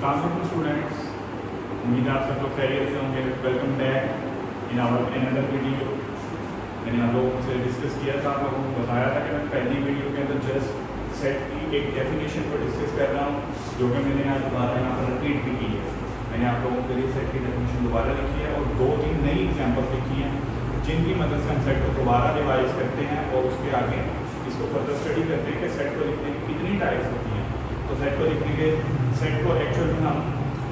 Assalamualaikum students, उम्मीद है आप सब लोग खैरियत से होंगे। Welcome back in our another video. मैंने आप लोगों से डिस्कस किया था, आप लोगों को बताया था कि मैं पहली वीडियो के अंदर जस्ट सेट की एक डेफिनेशन को डिस्कस कर रहा हूँ, जो कि मैंने आज दोबारा यहाँ पर रिपीट भी की है। मैंने आप लोगों के लिए सेट की डेफिनेशन दोबारा लिखी है और 2-3 नई एग्जाम्पल लिखी हैं, जिनकी मदद से हम सेट को दोबारा रिवाइज करते हैं और उसके आगे इसको फर्दर स्टडी करते हैं कि सेट को लिखने की कितनी टाइप्स होती हैं। तो सेट को लिखने के सेट को एक्चुअल में हम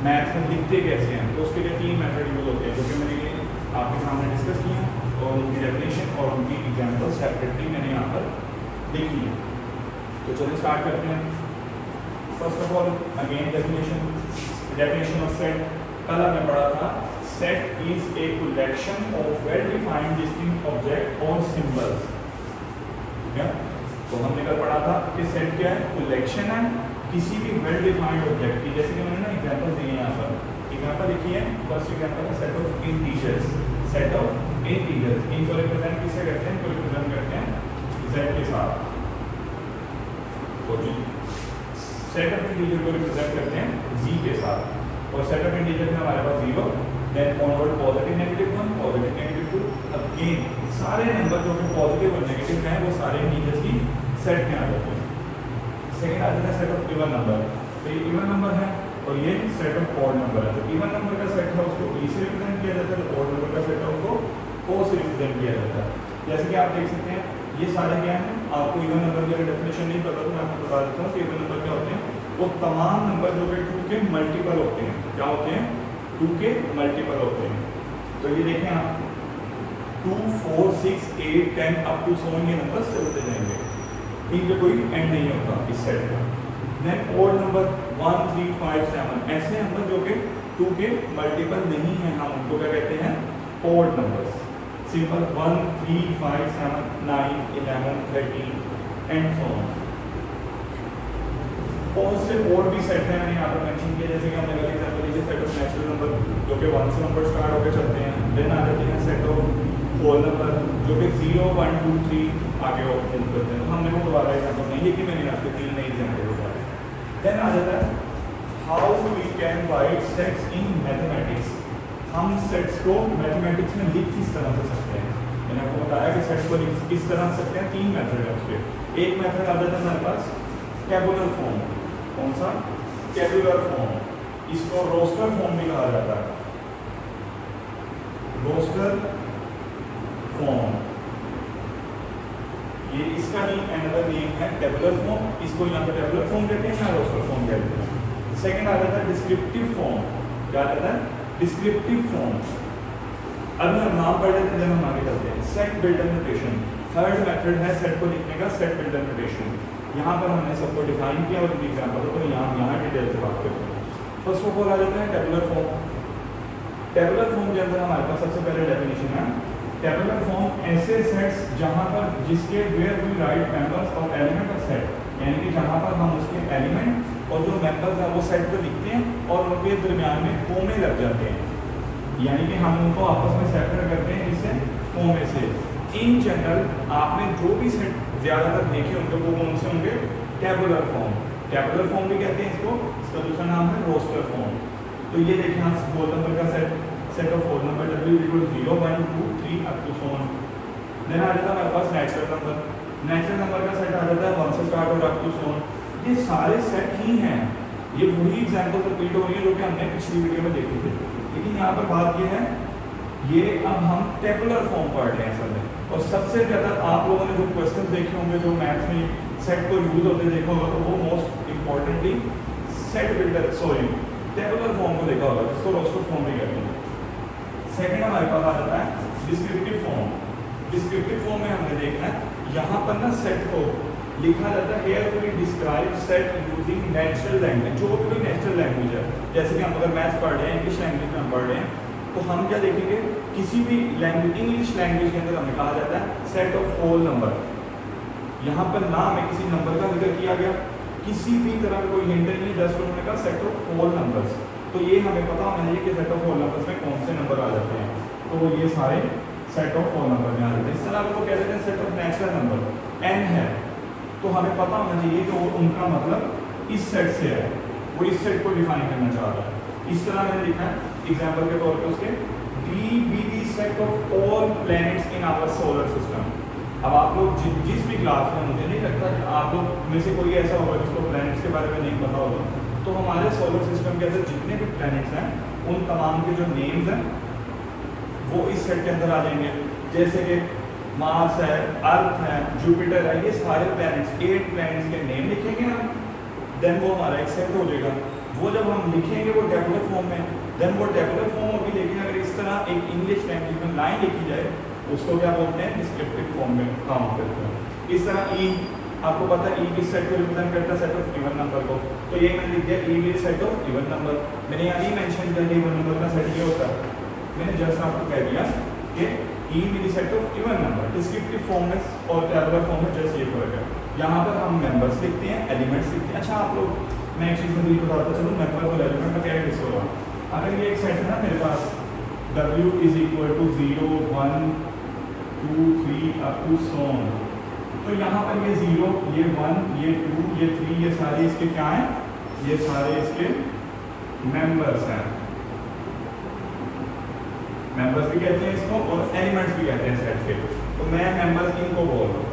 मैथ्स में लिखते कैसे हैं, तो उसके लिए 3 मेथड यूज होते हैं, जो कि मैंने ये आपके सामने डिस्कस किया और उनकी डेफिनेशन और उनकी एग्जाम्पल सेपरेटली मैंने यहाँ पर लिखी है। तो चलिए स्टार्ट करते हैं। First of all again definition of set. कल हमने पढ़ा था set is a collection of well defined distinct object और सिंबल्स। ठीक है, तो हमने कल पढ़ा था कि सेट क्या है, कलेक्शन है किसी भी वेल डिफाइंड ऑब्जेक्ट की। जैसे कि मैंने ना एग्जांपल दिए यहाँ पर, एग्जांपल लिखी है। फर्स्ट एग्जांपल है set of integers. Set of integers इनको रिप्रेजेंट किससे करते हैं, इनको रिप्रेजेंट करते हैं z के साथ। तो जी सेट ऑफ इंटीजर को रिप्रेजेंट करते हैं z के साथ, और सेट ऑफ इंटीजर में हमारे पास 0, then onward positive negative 1, positive negative 2। Again सारे नंबर जो कि पॉजिटिव और नेगेटिव हैं वो सारे इंटीजर्स की सेट में आ जाते हैं। सेकंड आ जाता है सेट ऑफ इवन नंबर। तो ये इवन नंबर है और ये सेट ऑफ ऑड नंबर है। तो इवन नंबर का सेट है उसको e से रिप्रेजेंट किया जाता है, तो ऑड नंबर का सेट है उसको o से रिप्रेजेंट किया जाता है। जैसे कि आप देख सकते हैं ये सारे क्या हैं, आपको इवन नंबर की अगर डेफिनेशन नहीं पता तो मैं आपको बता देता हूँ कि इवन नंबर क्या होते हैं। वो तमाम नंबर जो कि 2 के मल्टीपल होते हैं। क्या होते हैं, 2 के मल्टीपल होते हैं। तो ये देखें आप 2, 4, 6, 8, 10 अप टू 100 ये नंबर चलते जाएंगे, इनका कोई एंड नहीं होता इस सेट का। देन ऑड नंबर 1, 3, 5, 7 ऐसे नंबर जो कि 2 के मल्टीपल नहीं है, हम उनको क्या कहते हैं, odd numbers. Simple 1, 3, 5, 7, 9, 11, 13 and so on. बहुत से और भी सेट हैं मैंने यहाँ पर मेंशन किया, जैसे कि हमने कल एग्जांपल लीजिए सेट ऑफ नेचुरल नंबर जो कि 1 से नंबर स्टार्ट होकर चलते हैं। देन आ जाते हैं सेट ऑफ होल नंबर जो कि 0, 1, 2, 3 आगे ऑप्शन करते हैं। तो हमने वो दोबारा एग्जांपल नहीं लिखी, मैंने आपके 3 नए एग्जांपल बताए। देन आ जाता है how we can write sets in mathematics. हम सेट्स को मैथमेटिक्स में लिख किस तरह से सकते हैं। मैंने आपको बताया कि सेट्स को लिख किस तरह से सकते हैं, 3 मेथड है उसके। एक मेथड आ जाता है हमारे पास टेबुलर फॉर्म। कौन सा, टेबुलर फॉर्म। इसको रोस्टर फॉर्म भी कहा जाता है, रोस्टर फॉर्म। ये इसका ही अनदर नेम है टेबुलर फॉर्म। इसको यहाँ पे टेबुलर फॉर्म कहते हैं या रोस्टर फॉर्म कहते हैं। सेकंड आ जाता है डिस्क्रिप्टिव फॉर्म। क्या आ जाता है, डिस्क्रिप्टिव फॉर्म। अभी हम नाम पढ़ लेते हैं, जब हम आगे चलते हैं। Set builder notation third method है सेट को लिखने का, सेट बिल्डर नोटेशन। यहाँ पर हमने सबको डिफाइन किया और एग्जाम्पल तो यहाँ डिटेल से बात करते हैं। फर्स्ट ऑफ ऑल आ जाता है टेबुलर फॉर्म। टेबुलर फॉर्म के अंदर हमारे पास सबसे पहले डेफिनेशन है टेबुलर फॉर्म ऐसे सेट्स जहां पर जिसके वेयर वी राइट मेंबर्स और एलिमेंट ऑफ सेट, यानी कि जहां पर हम उसके एलिमेंट और जो मेंबर्स हैं वो सेट पे लिखते हैं और उनके दरमियान में कोमे लग जाते हैं, यानी कि हम उनको आपस में सेपरेट करते हैं इससे कोमे से। इन जनरल आपने जो भी सेट ज्यादातर देखे होंगे वो कौन से होंगे, टेबुलर फॉर्म। टेबुलर फॉर्म भी कहते हैं इसको, इसका दूसरा नाम है रोस्टर फॉर्म। तो ये देखें आप होल नंबर का set of whole number w = 0, 1, 2, 3 up to 100। Then आ जाता है हमारे पास नेचुरल नंबर। नेचुरल नंबर का सेट आ जाता है 1 से स्टार्ट और अप टू 100। ये सारे सेट ही हैं, ये वही एग्जांपल रिपीट हो रही है जो कि हमने पिछली वीडियो में देखी थी। लेकिन यहाँ पर बात ये है, ये अब हम टेबुलर फॉर्म पढ़ रहे हैं असल में। और सबसे ज़्यादा आप लोगों ने जो क्वेश्चन देखे होंगे जो मैथ्स में सेट को यूज होते देखा होगा, तो वो most importantly set builder tabular form को देखा होगा, जिसको रोस्टर फॉर्म भी कहते हैं। सेकंड हमारे पास आ जाता है डिस्क्रिप्टिव फॉर्म। डिस्क्रिप्टिव फॉर्म में हमने देखना है यहाँ पर ना सेट को लिखा जाता है here we describe set using natural language. जो भी नेचुरल लैंग्वेज है, जैसे कि हम अगर मैथ्स पढ़ रहे हैं, इंग्लिश लैंग्वेज में हम पढ़ रहे हैं, तो हम क्या देखेंगे, किसी भी लैंग्वेज इंग्लिश लैंग्वेज के अंदर हमें कहा जाता है सेट ऑफ होल नंबर। यहाँ पर नाम है किसी नंबर का जिक्र किया गया, किसी भी तरह का कोई हिंट नहीं, जस्ट उन्होंने कहा सेट ऑफ होल नंबर्स। तो ये हमें पता होना चाहिए कि सेट ऑफ होल नंबर्स में कौन से नंबर आ जाते हैं, तो ये सारे सेट ऑफ होल नंबर में आ जाते हैं। इस तरह को कहते हैं set of natural number n है, तो हमें पता होना चाहिए कि उनका मतलब इस सेट से है। वो इस सेट को डिफाइन करना चाह रहा है। इस तरह मैंने लिखा है एग्जाम्पल के तौर पे उसके D be the set of all planets in our solar system. अब आप लोग जिस भी क्लास में, मुझे नहीं लगता कि आप लोग में से कोई ऐसा होगा जिसको प्लैनेट्स के बारे में नहीं पता होगा, तो हमारे सोलर सिस्टम के अंदर जितने भी प्लैनेट्स हैं उन तमाम के जो नेम्स हैं वो इस सेट के अंदर आ जाएंगे। जैसे कि मार्स है, अर्थ है, जुपिटर है, ये सारे प्लैनेट्स 8 प्लैनेट्स के नेम लिखेंगे हम, देन वो हमारा एक सेट हो जाएगा। वो जब हम लिखेंगे वो टेबुलर फॉर्म में, देन वो टेबुलर फॉर्म होगी। लेकिन अगर इस तरह एक इंग्लिश लैंग्वेज में लाइन लिखी जाए उसको क्या बोलते हैं, डिस्क्रिप्टिव फॉर्म में काउंट करते हैं। इस तरह ई, आपको पता है ई किस सेट को रिप्रेजेंट करता है, सेट ऑफ इवन नंबर को। तो ये मैंने लिख दिया E with set of even number. मैंने यहाँ नहीं मेंशन किया इवन नंबर का सेट ये होता है, मैंने जस्ट आपको कह दिया कि E with set of even number. Descriptive form में और टेबुलर फॉर्म में जस्ट ये फर्क है। यहाँ पर हम मेंबर्स लिखते हैं, एलिमेंट्स लिखते हैं। अच्छा आप लोग, मैं एक चीज़ में भी बताता चलूँ, मेंबर और एलिमेंट का क्या डिस्क होगा। अगर ये एक सेट है ना मेरे पास, W is equal to 0 1 2 3 up to so on, तो यहाँ पर ये 0, ये 1, ये 2, ये 3, ये सारे इसके क्या हैं, ये सारे इसके मेंबर्स हैं। मेंबर्स भी कहते हैं इसको और एलिमेंट्स भी कहते हैं सेट के। तो मैं मेंबर्स इनको बोल रहा हूँ,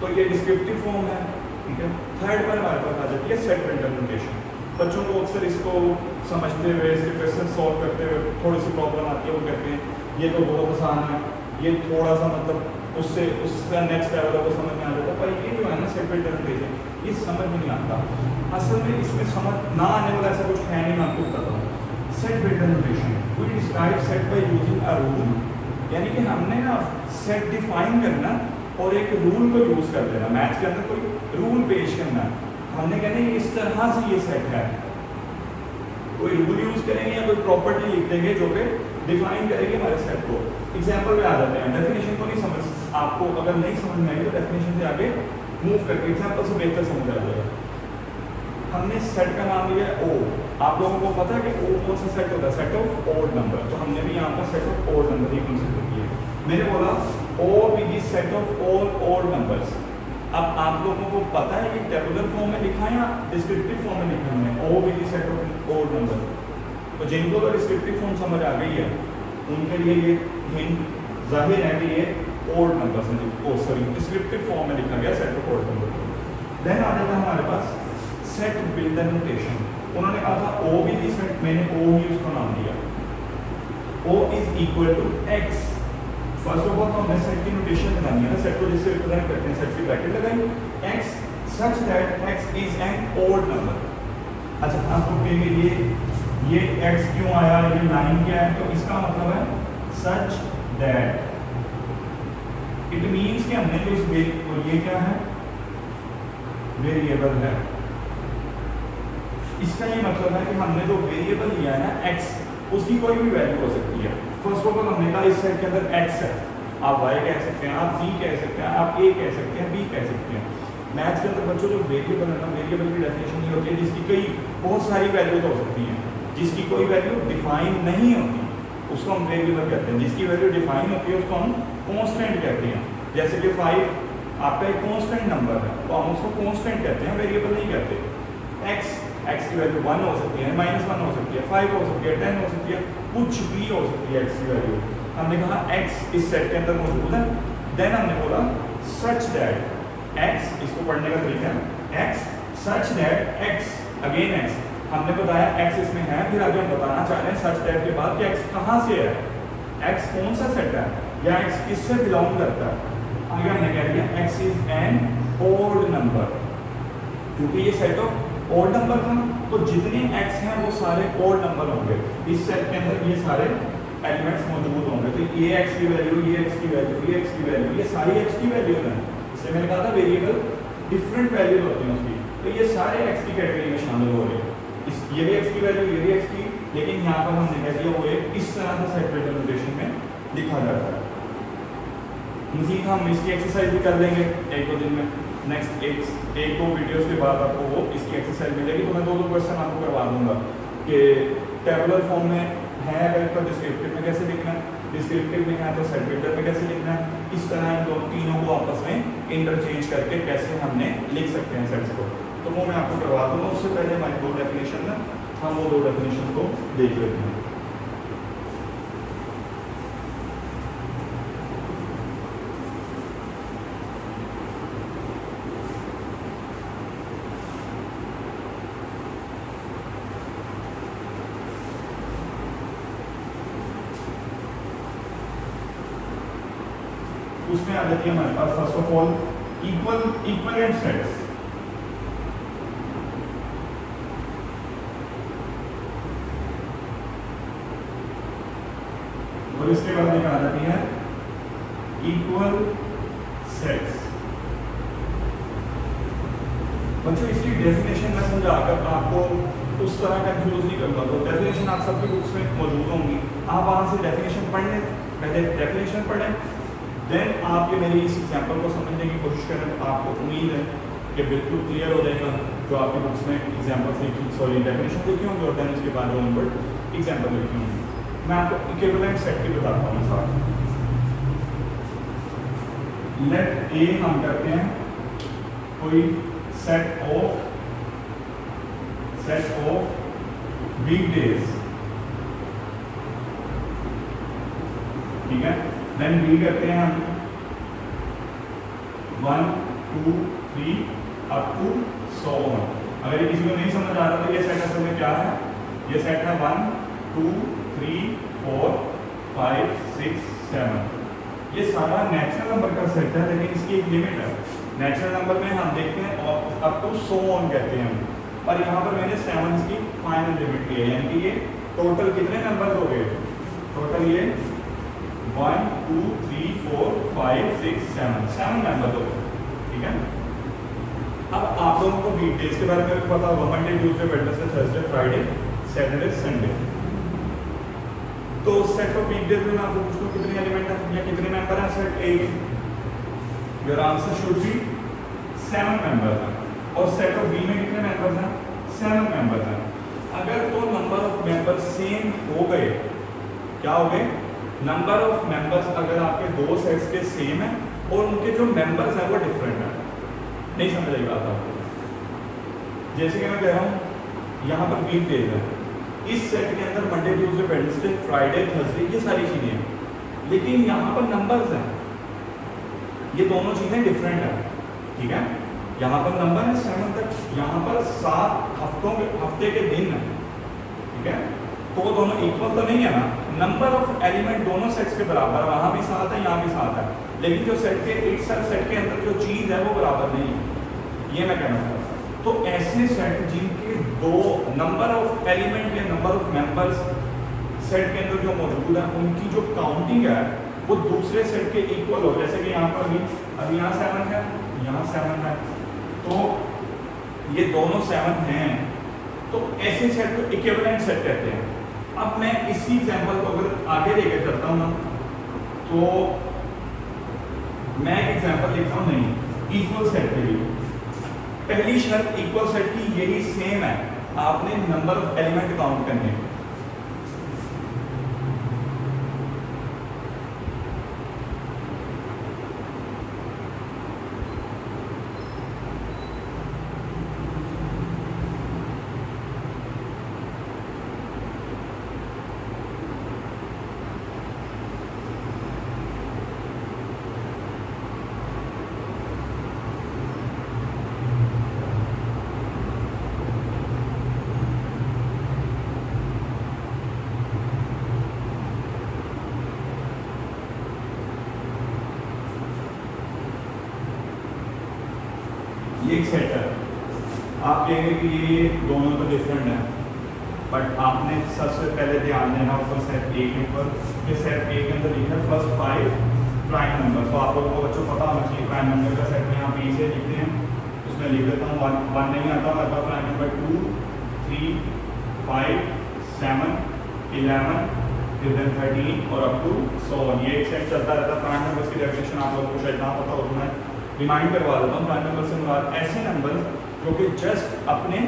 तो ये डिस्क्रिप्टिव फॉर्म है, ठीक है। थर्ड पर हमारे पास आ जाती है सेट प्रिंटर नोटेशन। बच्चों को अक्सर इसको समझते हुए, इसके क्वेश्चन सॉल्व करते हुए थोड़ी सी प्रॉब्लम आती है, वो कहते हैं ये तो बहुत आसान है, ये थोड़ा सा मतलब उसका नेक्स्ट लेवल है वो समझ में आ जाता है, पर ये जो है ना सेट प्रिंटर नोटेशन, ये समझ में नहीं आता। असल में इसमें समझ ना आने वाला ऐसा कुछ है नहीं, मैं आपको बताता हूँ। Set printer notation, we describe set by using a rule, यानी कि हमने ना सेट डिफाइन करना और एक रूल को यूज कर देना। मैथ्स के अंदर कोई रूल पेश करना, हमने कहना है इस तरह से ये सेट है, कोई रूल यूज करेंगे या कोई प्रॉपर्टी लिख देंगे जो कि डिफाइन करेंगे हमारे सेट को। एग्जांपल में आ जाते हैं, डेफिनेशन को नहीं समझ, आपको अगर नहीं समझ में आई तो डेफिनेशन से आगे मूव करके एग्जांपल से बेहतर समझ आ जाएगा। हमने सेट का नाम लिया है ओ, आप लोगों को पता है कि ओ कौन सा सेट होता है, सेट ऑफ ओड नंबर। तो हमने भी यहाँ पर सेट ऑफ ओड नंबर ही कंसीडर किया। मैंने बोला O with the set of all odd numbers. अब आप लोगों को पता है कि टेबुलर फॉर्म में लिखा है या डिस्क्रिप्टिव फॉर्म में लिखा है, O with the set of odd number. तो जिनको तो डिस्क्रिप्टिव फॉर्म समझ आ गई है उनके लिए ये हिंट जाहिर है कि ये ओड नंबर से, ओ सॉरी डिस्क्रिप्टिव फॉर्म में लिखा गया set of odd number. Then आ जाता है हमारे पास सेट बिल्डर नोटेशन। उन्होंने कहा था ओ विद द सेट, मैंने ओ ही उसको नाम दिया। O is equal to X. First of all तो हमने सेट की नोटेशन बनानी है ना, सेट को जिससे रिप्रेजेंट करते हैं, सेट की ब्रैकेट लगाई X such that X is an odd number. अच्छा आप लोग कहेंगे ये एक्स क्यों आया, ये लाइन क्या है, तो इसका मतलब है सच दैट, इट मींस कि हमने जो इस और ये क्या है, वेरिएबल है। इसका ये मतलब है कि हमने जो वेरिएबल लिया है ना एक्स, उसकी कोई भी वैल्यू हो सकती है। फर्स्ट ऑफ ऑल हमने कहा इस सेट के अंदर एक्स है, आप वाई कह सकते हैं, आप जी कह सकते हैं, आप ए कह सकते हैं, बी कह सकते हैं। मैथ्स के अंदर बच्चों जो वेरिएबल है ना, वेरिएबल की डेफिनेशन ये होती है जिसकी कई बहुत सारी वैल्यूज हो सकती हैं, जिसकी कोई वैल्यू डिफाइन नहीं होती उसको हम वेरिएबल कहते हैं। जिसकी वैल्यू डिफाइन होती है उसको हम कांस्टेंट कहते हैं। जैसे कि 5 आपका एक कांस्टेंट नंबर है तो हम उसको कांस्टेंट कहते हैं, वेरिएबल नहीं कहते। एक्स की वैल्यू 1 हो सकती है, -1 हो सकती है, 5 हो सकती है, 10 हो सकती है, कुछ भी हो सकती है एक्स की वैल्यू। हमने कहा एक्स इस सेट के अंदर मौजूद है। देन हमने बोला सच दैट एक्स, इसको पढ़ने का तरीका है x such that x, again x, हमने बताया एक्स इसमें है, फिर आगे हम बताना चाह रहे हैं सच दैट के बाद कि एक्स कहाँ से है, एक्स कौन सा सेट है या एक्स किससे बिलोंग करता है। आगे हमने कह दिया X is an odd number, क्योंकि ये सेट ऑफ ओड नंबर था तो जितने एक्स हैं वो सारे ओड नंबर होंगे। इस सेट के अंदर ये सारे एलिमेंट्स मौजूद होंगे। तो ये एक्स की वैल्यू, ये एक्स की वैल्यू, ये एक्स की वैल्यू, ये सारी एक्स की वैल्यू है। इसलिए मैंने कहा था वेरिएबल डिफरेंट वैल्यू होती हैं उसकी, तो ये सारे एक्स की कैटेगरी में शामिल हो रहे हैं। ये भी एक्स की वैल्यू, ये भी एक्स की, लेकिन यहाँ पर हमने कह दिया वो एक इस तरह से सेट रिप्रेजेंटेशन में लिखा जाता है। मज़ीद हम इसकी एक्सरसाइज भी कर लेंगे एक दो दिन में, नेक्स्ट एक दो वीडियोस के बाद आपको वो इसकी एक्सरसाइज मिलेगी। तो मैं दो क्वेश्चन आपको करवा दूंगा कि टेबुलर फॉर्म में है अगर तो डिस्क्रिप्टिव में कैसे लिखना है, डिस्क्रिप्टिव में है तो सेट बिल्डर में कैसे लिखना है। इस तरह इन तीनों को आपस में इंटरचेंज करके कैसे हमने लिख सकते हैं सेट्स को। तो वो मैं आपको करवा दूंगा। उससे पहले हमारी दो डेफिनेशन है, हम वो दो डेफिनेशन को देख लेते हैं। उसमें आ जाती है हमारे पास first of all equivalent sets. और इसके बाद एक आ जाती है इक्वल सेट्स। बच्चों इसकी डेफिनेशन मैं समझाकर आपको उस तरह कंफ्यूज नहीं करूंगा, तो डेफिनेशन आप सबकी बुक्स में मौजूद होंगी, आप वहां से डेफिनेशन पढ़ लें, पहले डेफिनेशन पढ़ें, देन आप ये मेरी इस एग्जाम्पल को समझने की कोशिश करें। तो आपको उम्मीद है कि बिल्कुल क्लियर हो जाएगा जो आपकी बुक्स में एग्जाम्पल लिखी, सॉरी डेफिनेशन लिखी होंगी, और देन उसके बाद जो वर्ड एग्जाम्पल लिखी होंगी। मैं आपको इक्विवेलेंट सेट की बताता हूँ साथ। लेट ए हम करते हैं कोई सेट ऑफ वीकडेज, ठीक है। देन बी करते हैं हम 1 2 3 अप टू 100। अगर ये किसी को नहीं समझ आ रहा तो ये सेट असल में क्या है, ये सेट है 1 2 3 4 5 6 7। ये सारा नेचुरल नंबर का सेट है, लेकिन इसकी एक लिमिट है। नेचुरल नंबर में हम देखते हैं और अप टू 100 कहते हैं हम, और यहाँ पर मैंने 7 की फाइनल लिमिट की है, यानी कि ये टोटल कितने नंबर हो गए, टोटल ये 1 2 3 4 5 6 7 नंबर हो गए, ठीक है। अब आप लोगों को वीकडेज के बारे में पता होगा, Monday Tuesday Wednesday Thursday Friday Saturday Sunday. तो सेट ऑफ वीकडेज में आपको पूछूं कितने एलिमेंट है या कितने मेंबर हैं सेट ए के, your answer should be 7 members हैं। और सेट ऑफ बी में कितने मेंबर्स हैं, 7 मेंबर्स हैं। अगर तो नंबर ऑफ मेंबर्स सेम हो गए, क्या हो गए, नंबर ऑफ मेंबर्स अगर आपके दो सेट्स के सेम है और उनके जो मेंबर्स हैं वो डिफरेंट है, नहीं समझ आई बात आपको। जैसे कि मैं कह रहा हूँ यहाँ पर वीक डेज है, इस सेट के अंदर Monday Tuesday Wednesday Friday Thursday ये सारी चीजें हैं, लेकिन यहाँ पर नंबर्स हैं, ये दोनों चीजें डिफरेंट है, ठीक है। यहाँ पर नंबर है 7 तक, यहाँ पर 7 हफ्ते के दिन है, ठीक है। तो वो दोनों इक्वल तो नहीं है ना, नंबर ऑफ एलिमेंट दोनों सेट्स के बराबर है, वहां भी 7 है यहाँ भी 7 है, लेकिन जो सेट के एक सेट के अंदर जो चीज है वो बराबर नहीं है, ये मैं कहना चाहता हूँ। तो ऐसे सेट जिनके दो नंबर ऑफ एलिमेंट या नंबर ऑफ मेंबर्स सेट के अंदर जो मौजूद है उनकी जो काउंटिंग है वो दूसरे सेट के इक्वल हो, जैसे कि यहाँ पर अभी यहाँ 7 है, यहाँ 7 है, तो ये दोनों 7 हैं, तो ऐसे सेट को इक्विवेलेंट सेट कहते हैं। अब मैं इसी एग्जांपल को अगर आगे लेकर चलता हूँ ना, तो मैं एक एग्जांपल लिखता हूँ नहीं इक्वल सेट के लिए। पहली शर्त इक्वल सेट की यही सेम है, आपने नंबर ऑफ एलिमेंट काउंट करने हैं। ये एक सेट है, आप कहेंगे कि ये दोनों तो डिफरेंट है, बट आपने सबसे पहले ध्यान देना होगा सेट ए के ऊपर। ये सेट ए के अंदर लिखा है फर्स्ट 5 प्राइम नंबर, तो आप लोगों को बच्चों पता होना चाहिए प्राइम नंबर का सेट में यहाँ बी से लिखते हैं, उसमें लिख देता हूँ 1 नहीं आता हमारे पास, प्राइम नंबर 2 3 5 7 11 फिर 13 और अप टू 100। ये एक सेट चलता रहता है। प्राइम नंबर्स की डेफिनेशन आप लोगों को शायद ना पता हो तो मैं रिमाइंड करवा देता हूँ। प्राइम नंबर से मुराद ऐसे नंबर जो कि जस्ट अपने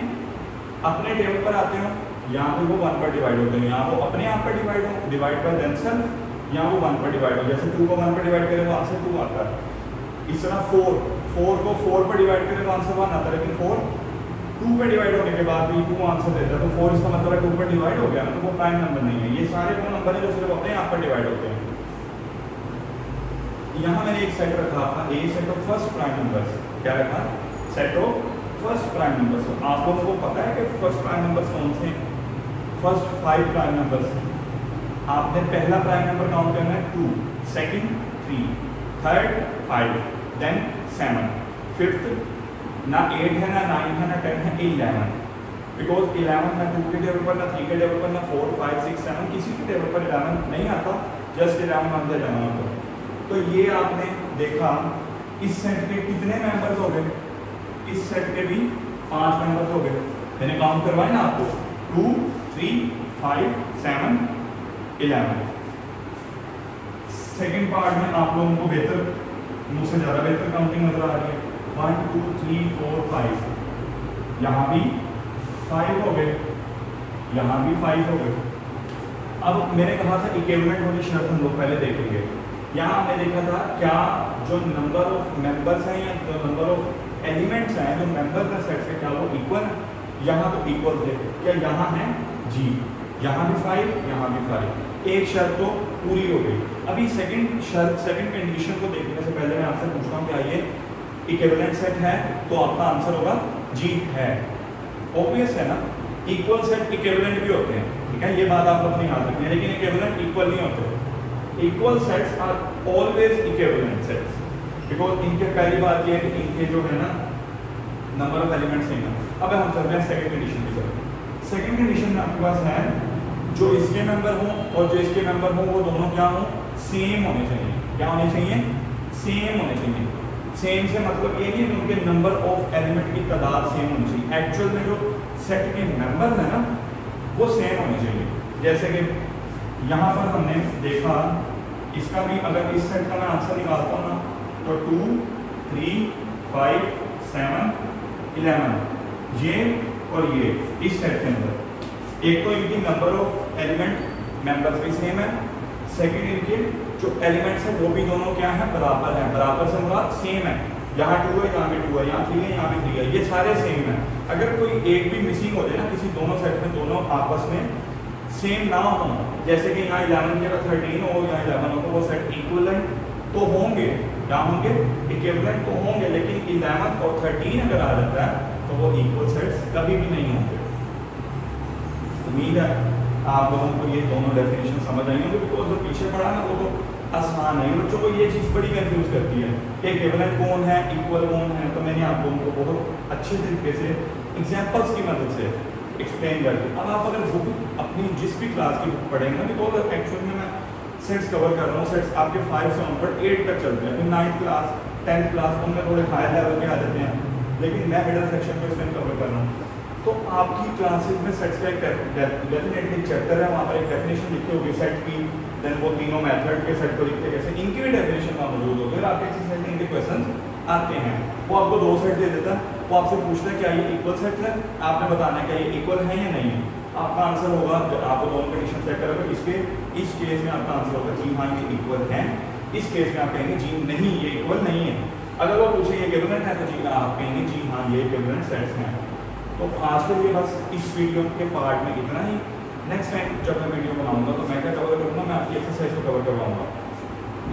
टेबल पर आते हो, यहाँ पे वो 1 पर डिवाइड होते हैं, यहाँ वो अपने आप पर डिवाइड बाय देमसेल्फ, यहाँ वो 1 पर डिवाइड हो, जैसे 2 को 1 पर डिवाइड करें तो आंसर 2 आता है। इस तरह 4 को 4 पर डिवाइड करें तो आंसर 1 आता है, लेकिन 4 2 पे डिवाइड होने के बाद भी 2 आंसर देता है, तो 4 इसका मतलब है 2 पर डिवाइड हो गया ना, तो वो प्राइम नंबर नहीं है। ये सारे वो नंबर है जो सिर्फ अपने आप पर डिवाइड होते हैं। यहाँ मैंने एक सेट रखा था, a set of first prime numbers. क्या रखा? Set of first prime numbers. आप लोगों को पता है कि फर्स्ट प्राइम नंबर्स कौन से? First 5 prime numbers. आपने पहला प्राइम नंबर काउंट करना है 2, सेकंड 3, थर्ड 5, देन 7, फिफ्थ ना 8 है, ना 9 है, ना 10 है, 11। बिकॉज 11 ना 2 के टेबल पर, ना 3 के टेबल पर, ना 4, 5, 6, 7 किसी के टेबल पर 11 नहीं आता, जस्ट 11 मान दिया जाना होता। तो ये आपने देखा, इस सेट के कितने मेंबर्स हो गए? इस सेट के भी 5 मेंबर्स हो गए। मैंने काउंट करवाए ना आपको, 2, 3, 5, 7, 11। सेकेंड पार्ट में आप लोगों को बेहतर, मुझसे ज़्यादा बेहतर काउंटिंग नजर आ रही है। 1, 2, 3, 4, 5। यहाँ भी 5 हो गए, यहाँ भी 5 हो गए। अब मैंने कहा था इक्विवेलेंट वाली शर्त हम लोग पहले देखेंगे। यहाँ हमने देखा था क्या जो नंबर ऑफ मेंबर्स हैं या जो नंबर ऑफ एलिमेंट्स हैं जो मेंबर का सेट है, क्या वो इक्वल है? यहाँ तो इक्वल थे। क्या यहाँ है? जी। यहाँ भी 5, यहाँ भी 5। एक शर्त तो पूरी हो गई। अभी सेकंड शर्त, सेकंड कंडीशन को देखने से पहले मैं आपसे पूछता हूँ क्या ये इक्विवेलेंट सेट है? तो आपका आंसर होगा जी है। ऑब्वियस है ना, इक्वल सेट इक्विवेलेंट भी होते हैं, ठीक है, ये बात आप अपनी याद रखनी है, लेकिन इक्विवेलेंट इक्वल नहीं होते। Equal sets are always equivalent sets, because इनके पहली बात ये है कि इनके जो है ना नंबर ऑफ एलिमेंट्स नहीं है। अब हम चलते हैं सेकंड कंडीशन की तरफ। सेकंड कंडीशन में आपके पास है जो इसके मेंबर हों और जो इसके मेंबर हों वो दोनों क्या हों? सेम होने चाहिए। क्या होने चाहिए? सेम होने चाहिए। सेम से मतलब ये नहीं है कि उनके नंबर ऑफ एलिमेंट की तादाद सेम होनी चाहिए। एक्चुअल में जो सेट के मेंबर है ना वो सेम होने चाहिए। जैसे कि यहाँ पर हमने देखा, इसका भी अगर इस सेट का मैं आंसर निकालता हूँ ना तो 2, 3, 5, 7, 11 ये और ये इस सेट के अंदर एक तो इनकी नंबर ऑफ एलिमेंट मेंबर्स भी सेम है, सेकंड इनके जो एलिमेंट्स हैं वो भी दोनों क्या है? बराबर हैं। बराबर से मुराद सेम है। यहाँ 2 है, यहाँ भी 2 है, यहाँ 3 है, यहाँ भी 3 है, ये सारे सेम है। अगर कोई एक भी मिसिंग हो जाए ना किसी दोनों सेट में, दोनों आपस में सेम ना हो, जैसे कि यहाँ 11 की जगह 13 हो, यहाँ 11 हो, तो वो सेट इक्विवेलेंट तो होंगे, क्या होंगे? इक्विवेलेंट तो होंगे, लेकिन 11 और 13 अगर आ जाता है तो वो इक्वल सेट्स कभी भी नहीं होंगे। उम्मीद है आप लोगों को ये दोनों डेफिनेशन समझ आई होंगे, बिकॉज जो पीछे पढ़ा ना वो तो आसान है। बच्चों को ये चीज़ बड़ी कंफ्यूज करती है कि इक्विवेलेंट कौन है, इक्वल कौन है। तो मैंने आप लोगों को बहुत अच्छे तरीके से एग्जाम्पल्स की मदद से एक्सप्लेन करके, अब आप अगर बुक अपनी जिस भी क्लास की बुक पढ़ेंगे ना, बिकॉज एक्चुअल में मैं सेट्स कवर कर रहा हूँ, सेट्स आपके 5 से ऑन पर 8 तक चलते हैं, फिर 9th क्लास 10th क्लास उनमें थोड़े हायर लेवल के आ जाते हैं, लेकिन मैं मिडिल सेक्शन को इसमें कवर कर रहा हूँ। तो आपकी क्लासेस में सेट्स का एक डेफिनेटली चैप्टर है, वहाँ पर एक डेफिनेशन लिखी होगी सेट की, देन वो तीनों मेथड के सेट को लिखते कैसे, इनकी भी डेफिनेशन वहाँ मौजूद होगी। फिर आपके एक्सरसाइज में इनके क्वेश्चन आते हैं, वो आपको 2 सेट दे देता है, वो आपसे पूछता है क्या ये इक्वल सेट है, आपने बताना है क्या ये इक्वल है या नहीं है। आपका आंसर होगा, आपको दोनों कंडीशन सेट करोगे, इस केस में आपका आंसर होगा जी हाँ ये इक्वल है, इस केस में आप कहेंगे जी नहीं ये इक्वल नहीं है। अगर वो पूछे ये इक्विवेलेंट है तो जी आप कहेंगे जी हाँ ये इक्विवेलेंट सेट्स हैं। तो आज के लिए बस इस वीडियो के पार्ट में इतना ही। नेक्स्ट टाइम जब मैं वीडियो बनाऊंगा तो मैं क्या कवर करूँगा, मैं आपकी एक्सरसाइज को कवर करवाऊंगा।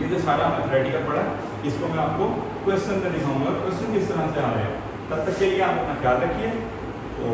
ये जो सारा हमने थ्योरेटिकल पढ़ा इसको मैं आपको क्वेश्चन में दिखाऊंगा, क्वेश्चन किस तरह से आ रहे हैं। तब तक के लिए आप अपना ख्याल रखिए।